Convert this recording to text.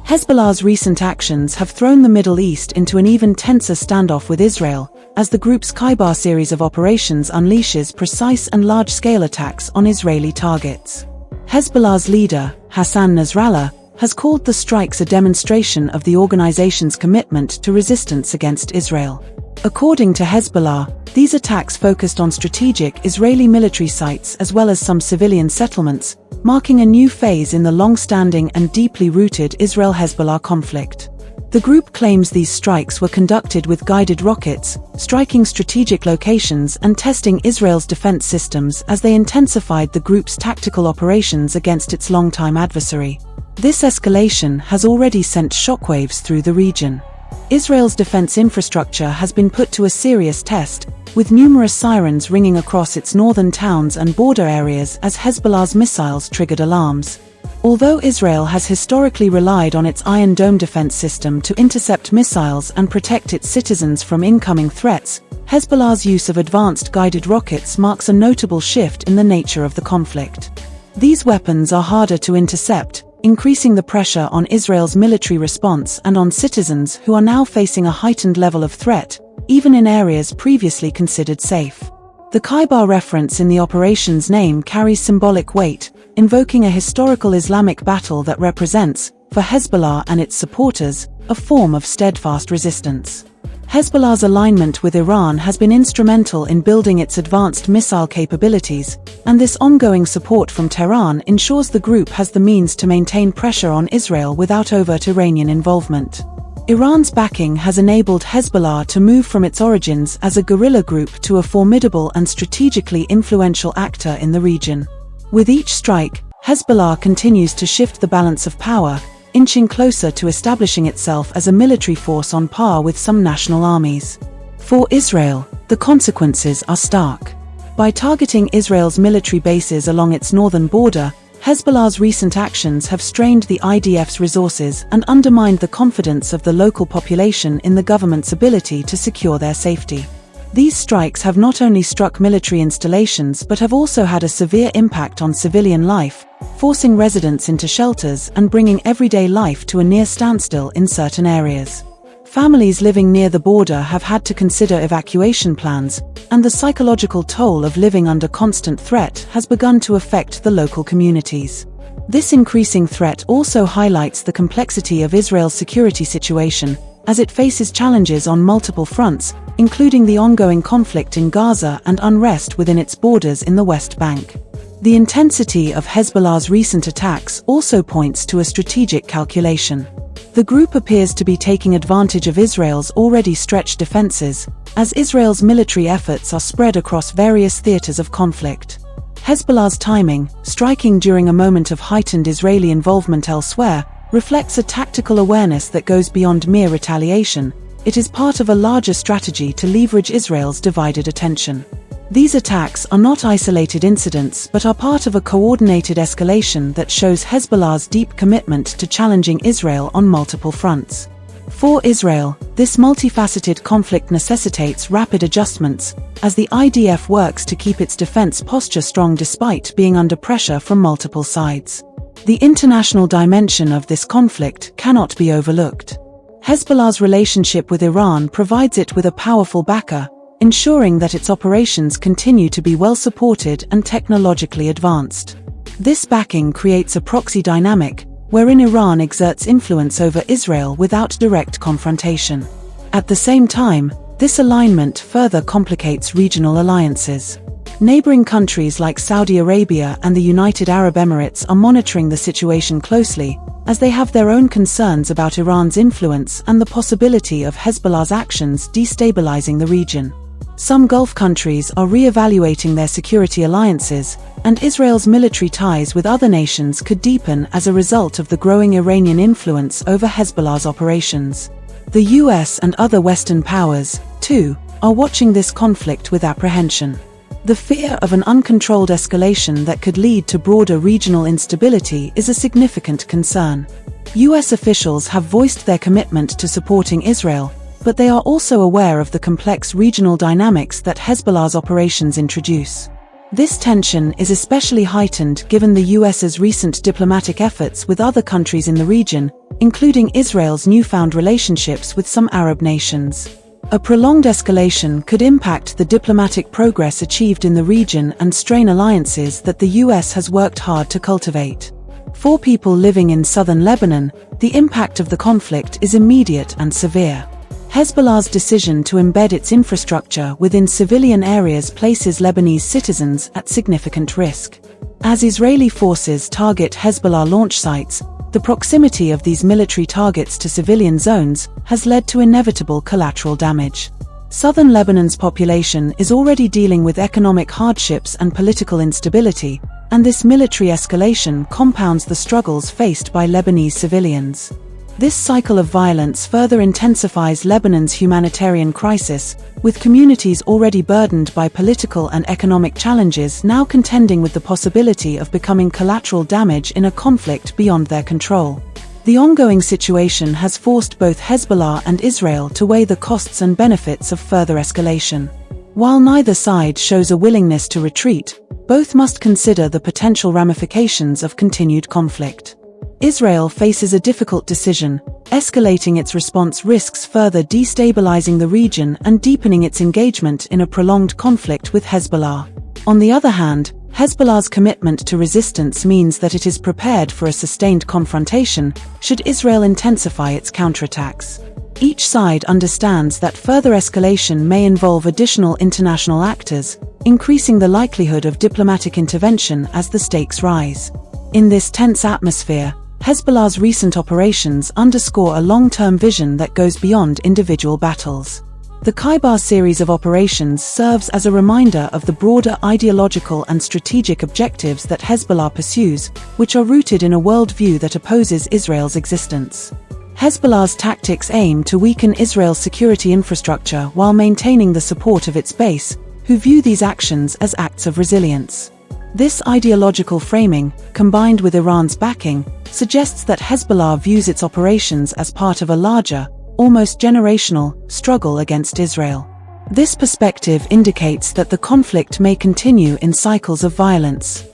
Hezbollah's recent actions have thrown the Middle East into an even tenser standoff with Israel, as the group's Khaibar series of operations unleashes precise and large-scale attacks on Israeli targets. Hezbollah's leader, Hassan Nasrallah, has called the strikes a demonstration of the organization's commitment to resistance against Israel. According to Hezbollah, these attacks focused on strategic Israeli military sites as well as some civilian settlements, marking a new phase in the long-standing and deeply rooted Israel-Hezbollah conflict. The group claims these strikes were conducted with guided rockets, striking strategic locations and testing Israel's defense systems as they intensified the group's tactical operations against its longtime adversary. This escalation has already sent shockwaves through the region. Israel's defense infrastructure has been put to a serious test, with numerous sirens ringing across its northern towns and border areas as Hezbollah's missiles triggered alarms. Although Israel has historically relied on its Iron Dome defense system to intercept missiles and protect its citizens from incoming threats, Hezbollah's use of advanced guided rockets marks a notable shift in the nature of the conflict. These weapons are harder to intercept, increasing the pressure on Israel's military response and on citizens who are now facing a heightened level of threat, even in areas previously considered safe. The Khaibar reference in the operation's name carries symbolic weight, invoking a historical Islamic battle that represents, for Hezbollah and its supporters, a form of steadfast resistance. Hezbollah's alignment with Iran has been instrumental in building its advanced missile capabilities, and this ongoing support from Tehran ensures the group has the means to maintain pressure on Israel without overt Iranian involvement. Iran's backing has enabled Hezbollah to move from its origins as a guerrilla group to a formidable and strategically influential actor in the region. With each strike, Hezbollah continues to shift the balance of power, inching closer to establishing itself as a military force on par with some national armies. For Israel, the consequences are stark. By targeting Israel's military bases along its northern border, Hezbollah's recent actions have strained the IDF's resources and undermined the confidence of the local population in the government's ability to secure their safety. These strikes have not only struck military installations but have also had a severe impact on civilian life, forcing residents into shelters and bringing everyday life to a near standstill in certain areas. Families living near the border have had to consider evacuation plans, and the psychological toll of living under constant threat has begun to affect the local communities. This increasing threat also highlights the complexity of Israel's security situation, as it faces challenges on multiple fronts, including the ongoing conflict in Gaza and unrest within its borders in the West Bank. The intensity of Hezbollah's recent attacks also points to a strategic calculation. The group appears to be taking advantage of Israel's already stretched defenses, as Israel's military efforts are spread across various theaters of conflict. Hezbollah's timing, striking during a moment of heightened Israeli involvement elsewhere, reflects a tactical awareness that goes beyond mere retaliation. It is part of a larger strategy to leverage Israel's divided attention. These attacks are not isolated incidents but are part of a coordinated escalation that shows Hezbollah's deep commitment to challenging Israel on multiple fronts. For Israel, this multifaceted conflict necessitates rapid adjustments, as the IDF works to keep its defense posture strong despite being under pressure from multiple sides. The international dimension of this conflict cannot be overlooked. Hezbollah's relationship with Iran provides it with a powerful backer, ensuring that its operations continue to be well supported and technologically advanced. This backing creates a proxy dynamic, wherein Iran exerts influence over Israel without direct confrontation. At the same time, this alignment further complicates regional alliances. Neighboring countries like Saudi Arabia and the United Arab Emirates are monitoring the situation closely, as they have their own concerns about Iran's influence and the possibility of Hezbollah's actions destabilizing the region. Some Gulf countries are re-evaluating their security alliances, and Israel's military ties with other nations could deepen as a result of the growing Iranian influence over Hezbollah's operations. The US and other Western powers, too, are watching this conflict with apprehension. The fear of an uncontrolled escalation that could lead to broader regional instability is a significant concern. US officials have voiced their commitment to supporting Israel, but they are also aware of the complex regional dynamics that Hezbollah's operations introduce. This tension is especially heightened given the US's recent diplomatic efforts with other countries in the region, including Israel's newfound relationships with some Arab nations. A prolonged escalation could impact the diplomatic progress achieved in the region and strain alliances that the US has worked hard to cultivate. For people living in southern Lebanon, the impact of the conflict is immediate and severe. Hezbollah's decision to embed its infrastructure within civilian areas places Lebanese citizens at significant risk. As Israeli forces target Hezbollah launch sites, the proximity of these military targets to civilian zones has led to inevitable collateral damage. Southern Lebanon's population is already dealing with economic hardships and political instability, and this military escalation compounds the struggles faced by Lebanese civilians. This cycle of violence further intensifies Lebanon's humanitarian crisis, with communities already burdened by political and economic challenges now contending with the possibility of becoming collateral damage in a conflict beyond their control. The ongoing situation has forced both Hezbollah and Israel to weigh the costs and benefits of further escalation. While neither side shows a willingness to retreat, both must consider the potential ramifications of continued conflict. Israel faces a difficult decision. Escalating its response risks further destabilizing the region and deepening its engagement in a prolonged conflict with Hezbollah. On the other hand, Hezbollah's commitment to resistance means that it is prepared for a sustained confrontation should Israel intensify its counterattacks. Each side understands that further escalation may involve additional international actors, increasing the likelihood of diplomatic intervention as the stakes rise. In this tense atmosphere, Hezbollah's recent operations underscore a long-term vision that goes beyond individual battles. The Khaibar series of operations serves as a reminder of the broader ideological and strategic objectives that Hezbollah pursues, which are rooted in a worldview that opposes Israel's existence. Hezbollah's tactics aim to weaken Israel's security infrastructure while maintaining the support of its base, who view these actions as acts of resilience. This ideological framing, combined with Iran's backing, suggests that Hezbollah views its operations as part of a larger, almost generational, struggle against Israel. This perspective indicates that the conflict may continue in cycles of violence.